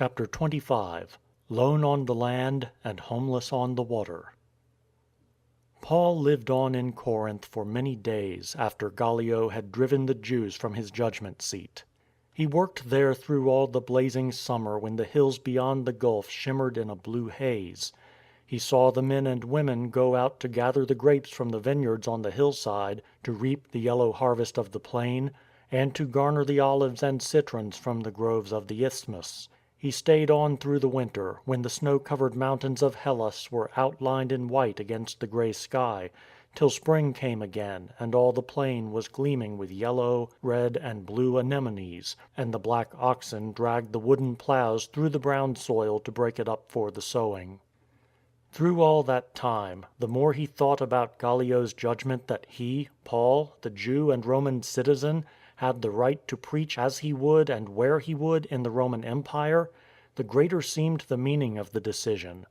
Chapter 25 Lone on the Land and Homeless on the Water. Paul lived on in Corinth for many days after Gallio had driven the Jews from his judgment seat. He worked there through all the blazing summer when the hills beyond the gulf shimmered in a blue haze. He saw the men and women go out to gather the grapes from the vineyards on the hillside, to reap the yellow harvest of the plain, and to garner the olives and citrons from the groves of the isthmus. He stayed on through the winter, when the snow-covered mountains of Hellas were outlined in white against the grey sky, till spring came again and all the plain was gleaming with yellow, red and blue anemones, and the black oxen dragged the wooden ploughs through the brown soil to break it up for the sowing. Through all that time, the more he thought about Gallio's judgment that he, Paul, the Jew and Roman citizen, had the right to preach as he would and where he would in the Roman Empire, the greater seemed the meaning of the decision.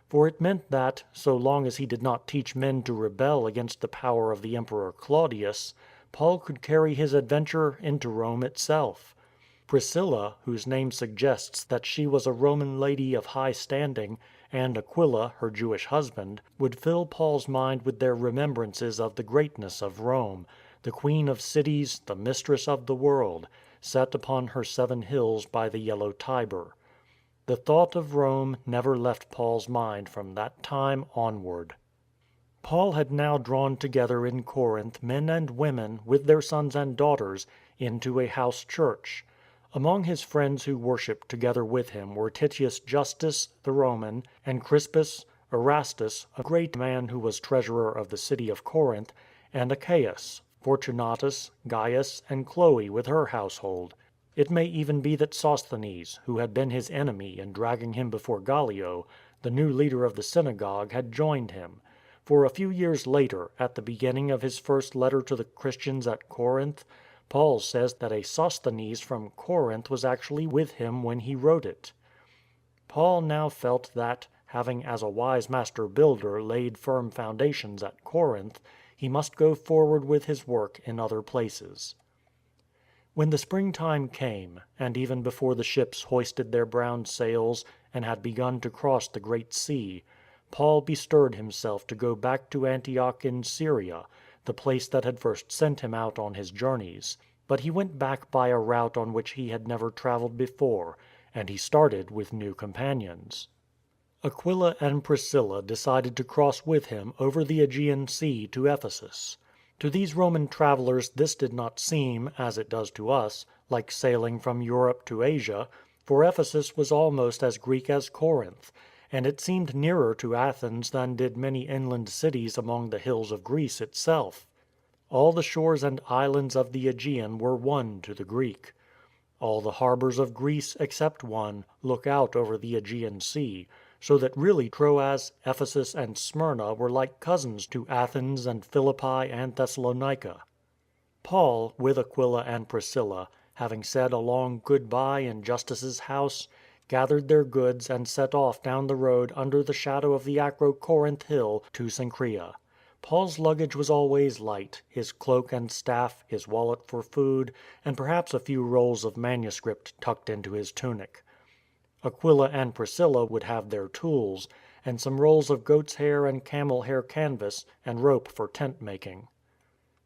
For it meant that, so long as he did not teach men to rebel against the power of the Emperor Claudius, Paul could carry his adventure into Rome itself. Priscilla, whose name suggests that she was a Roman lady of high standing, and Aquila, her Jewish husband, would fill Paul's mind with their remembrances of the greatness of Rome, the queen of cities, the mistress of the world, set upon her 7 hills by the yellow Tiber. The thought of Rome never left Paul's mind from that time onward. Paul had now drawn together in Corinth men and women, with their sons and daughters, into a house church. Among his friends who worshipped together with him were Titius Justus, the Roman, and Crispus, Erastus, a great man who was treasurer of the city of Corinth, and Achaeus, Fortunatus, Gaius, and Chloe with her household. It may even be that Sosthenes, who had been his enemy in dragging him before Gallio, the new leader of the synagogue, had joined him. For a few years later, at the beginning of his first letter to the Christians at Corinth, Paul says that a Sosthenes from Corinth was actually with him when he wrote it. Paul now felt that, having as a wise master builder laid firm foundations at Corinth, he must go forward with his work in other places. When the springtime came, and even before the ships hoisted their brown sails and had begun to cross the Great Sea, Paul bestirred himself to go back to Antioch in Syria, the place that had first sent him out on his journeys. But he went back by a route on which he had never travelled before, and he started with new companions. Aquila and Priscilla decided to cross with him over the Aegean Sea to Ephesus. To these Roman travellers this did not seem, as it does to us, like sailing from Europe to Asia, for Ephesus was almost as Greek as Corinth, and it seemed nearer to Athens than did many inland cities among the hills of Greece itself. All the shores and islands of the Aegean were one to the Greek. All the harbours of Greece, except one, look out over the Aegean Sea, so that really Troas, Ephesus and Smyrna were like cousins to Athens and Philippi and Thessalonica. Paul, with Aquila and Priscilla, having said a long goodbye in Justus's house, gathered their goods and set off down the road under the shadow of the Acro-Corinth hill to Cenchrea. Paul's luggage was always light, his cloak and staff, his wallet for food, and perhaps a few rolls of manuscript tucked into his tunic. Aquila and Priscilla would have their tools, and some rolls of goat's hair and camel hair canvas, and rope for tent making.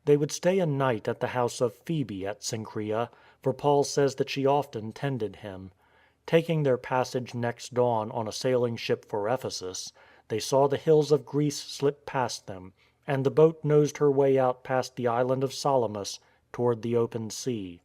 They would stay a night at the house of Phoebe at Cenchrea, for Paul says that she often tended him. Taking their passage next dawn on a sailing ship for Ephesus, they saw the hills of Greece slip past them, and the boat nosed her way out past the island of Salamis toward the open sea.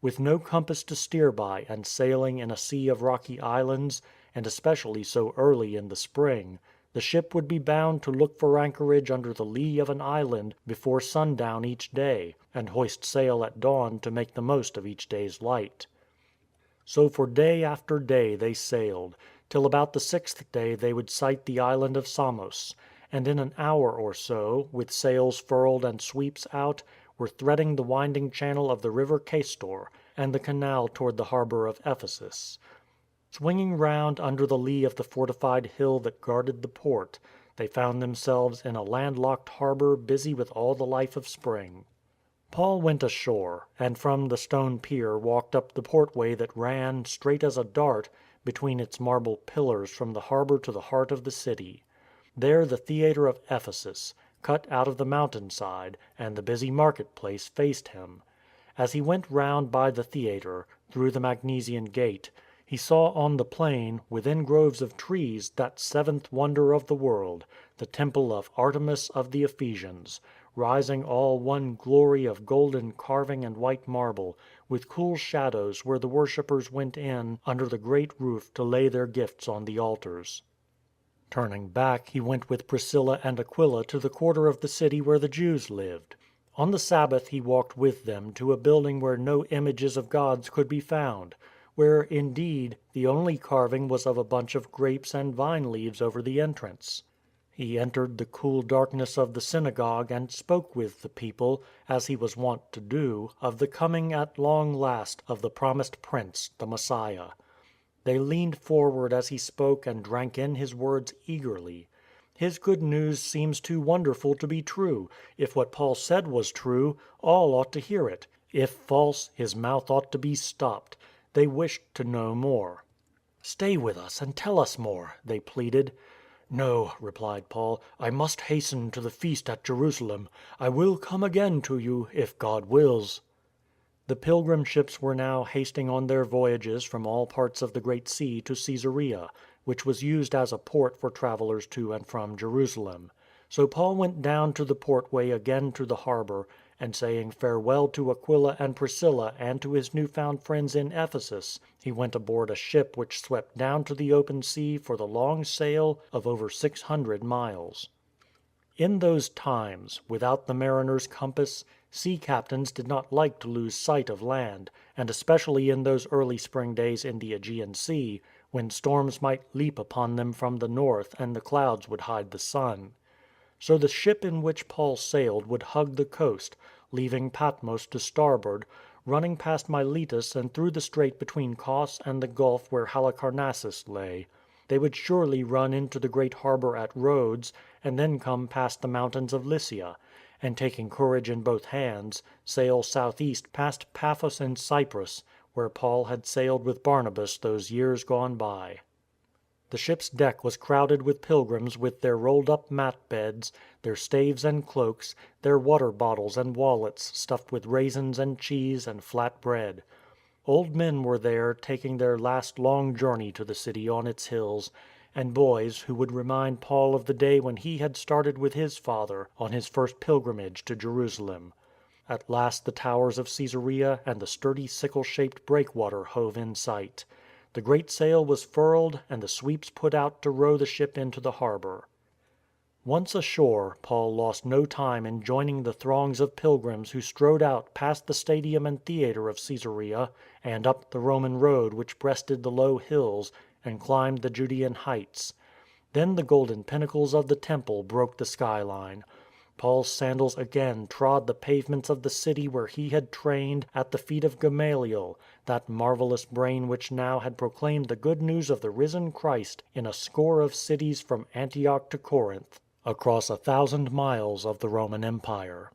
With no compass to steer by and sailing in a sea of rocky islands, and especially so early in the spring, the ship would be bound to look for anchorage under the lee of an island before sundown each day, and hoist sail at dawn to make the most of each day's light. So for day after day they sailed, till about the 6th day they would sight the island of Samos, and in an hour or so, with sails furled and sweeps out, were threading the winding channel of the river Castor and the canal toward the harbour of Ephesus. Swinging round under the lee of the fortified hill that guarded the port, they found themselves in a landlocked harbour busy with all the life of spring. Paul went ashore, and from the stone pier walked up the portway that ran, straight as a dart, between its marble pillars from the harbour to the heart of the city. There the theatre of Ephesus, cut out of the mountainside, and the busy market-place faced him. As he went round by the theatre, through the Magnesian gate, he saw on the plain, within groves of trees, that seventh wonder of the world, the temple of Artemis of the Ephesians, rising all one glory of golden carving and white marble, with cool shadows where the worshippers went in under the great roof to lay their gifts on the altars. Turning back, he went with Priscilla and Aquila to the quarter of the city where the Jews lived. On the Sabbath he walked with them to a building where no images of gods could be found, where, indeed, the only carving was of a bunch of grapes and vine leaves over the entrance. He entered the cool darkness of the synagogue and spoke with the people, as he was wont to do, of the coming at long last of the promised Prince, the Messiah. They leaned forward as he spoke and drank in his words eagerly. His good news seems too wonderful to be true. If what Paul said was true, all ought to hear it. If false, his mouth ought to be stopped. They wished to know more. " Stay with us and tell us more," they pleaded. " No," replied Paul, " I must hasten to the feast at Jerusalem. I will come again to you, if God wills." The pilgrim ships were now hasting on their voyages from all parts of the Great Sea to Caesarea, which was used as a port for travellers to and from Jerusalem. So Paul went down to the portway again to the harbour, and saying farewell to Aquila and Priscilla and to his new-found friends in Ephesus, he went aboard a ship which swept down to the open sea for the long sail of over 600 miles. In those times, without the mariner's compass, sea captains did not like to lose sight of land, and especially in those early spring days in the Aegean Sea, when storms might leap upon them from the north and the clouds would hide the sun. So the ship in which Paul sailed would hug the coast, leaving Patmos to starboard, running past Miletus and through the strait between Cos and the gulf where Halicarnassus lay. They would surely run into the great harbour at Rhodes, and then come past the mountains of Lycia, and taking courage in both hands, sail southeast past Paphos and Cyprus, where Paul had sailed with Barnabas those years gone by. The ship's deck was crowded with pilgrims with their rolled-up mat beds, their staves and cloaks, their water bottles and wallets stuffed with raisins and cheese and flat bread. Old men were there taking their last long journey to the city on its hills, and boys who would remind Paul of the day when he had started with his father on his first pilgrimage to Jerusalem. At last the towers of Caesarea and the sturdy sickle-shaped breakwater hove in sight. The great sail was furled and the sweeps put out to row the ship into the harbour. Once ashore, Paul lost no time in joining the throngs of pilgrims who strode out past the stadium and theatre of Caesarea and up the Roman road which breasted the low hills and climbed the Judean heights. Then the golden pinnacles of the temple broke the skyline. Paul's sandals again trod the pavements of the city where he had trained at the feet of Gamaliel, that marvellous brain which now had proclaimed the good news of the risen Christ in a score of cities from Antioch to Corinth, across 1,000 miles of the Roman Empire.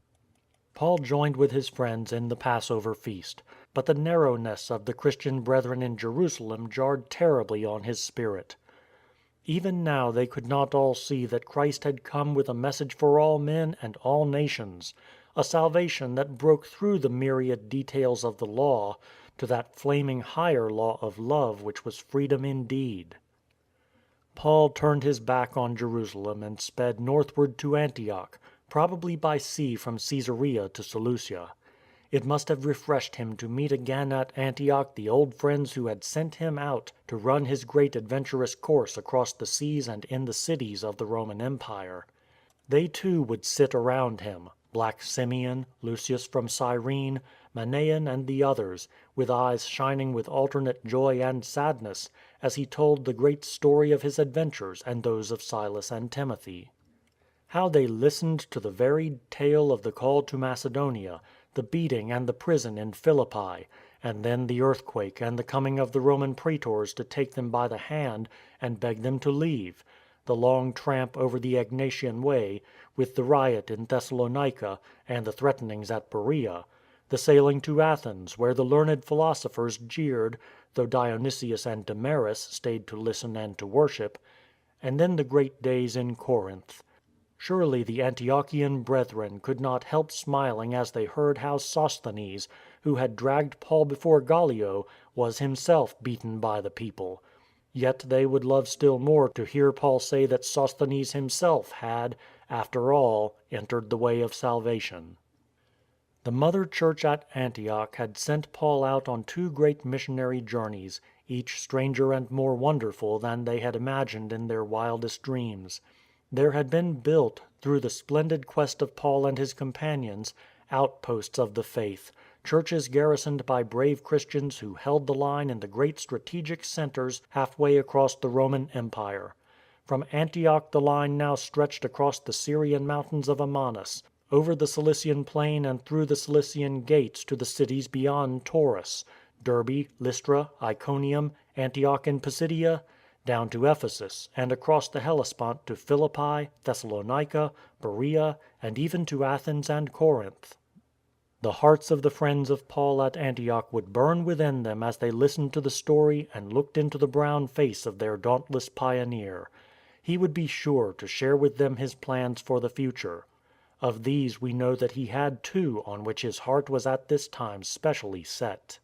Paul joined with his friends in the Passover feast, but the narrowness of the Christian brethren in Jerusalem jarred terribly on his spirit. Even now they could not all see that Christ had come with a message for all men and all nations, a salvation that broke through the myriad details of the law to that flaming higher law of love which was freedom indeed. Paul turned his back on Jerusalem and sped northward to Antioch, probably by sea from Caesarea to Seleucia. It must have refreshed him to meet again at Antioch the old friends who had sent him out to run his great adventurous course across the seas and in the cities of the Roman Empire. They too would sit around him — Black Simeon, Lucius from Cyrene, Manaen and the others, with eyes shining with alternate joy and sadness as he told the great story of his adventures and those of Silas and Timothy. How they listened to the varied tale of the call to Macedonia, the beating and the prison in Philippi, and then the earthquake and the coming of the Roman praetors to take them by the hand and beg them to leave, the long tramp over the Egnatian Way, with the riot in Thessalonica and the threatenings at Beroea, the sailing to Athens, where the learned philosophers jeered, though Dionysius and Damaris stayed to listen and to worship, and then the great days in Corinth. Surely the Antiochian brethren could not help smiling as they heard how Sosthenes, who had dragged Paul before Gallio, was himself beaten by the people. Yet they would love still more to hear Paul say that Sosthenes himself had, after all, entered the way of salvation. The mother church at Antioch had sent Paul out on 2 great missionary journeys, each stranger and more wonderful than they had imagined in their wildest dreams. There had been built, through the splendid quest of Paul and his companions, outposts of the faith, churches garrisoned by brave Christians who held the line in the great strategic centres halfway across the Roman Empire. From Antioch the line now stretched across the Syrian mountains of Amanus, over the Cilician plain and through the Cilician gates to the cities beyond Taurus — Derbe, Lystra, Iconium, Antioch in Pisidia — down to Ephesus, and across the Hellespont to Philippi, Thessalonica, Beroea, and even to Athens and Corinth. The hearts of the friends of Paul at Antioch would burn within them as they listened to the story and looked into the brown face of their dauntless pioneer. He would be sure to share with them his plans for the future. Of these we know that he had 2 on which his heart was at this time specially set.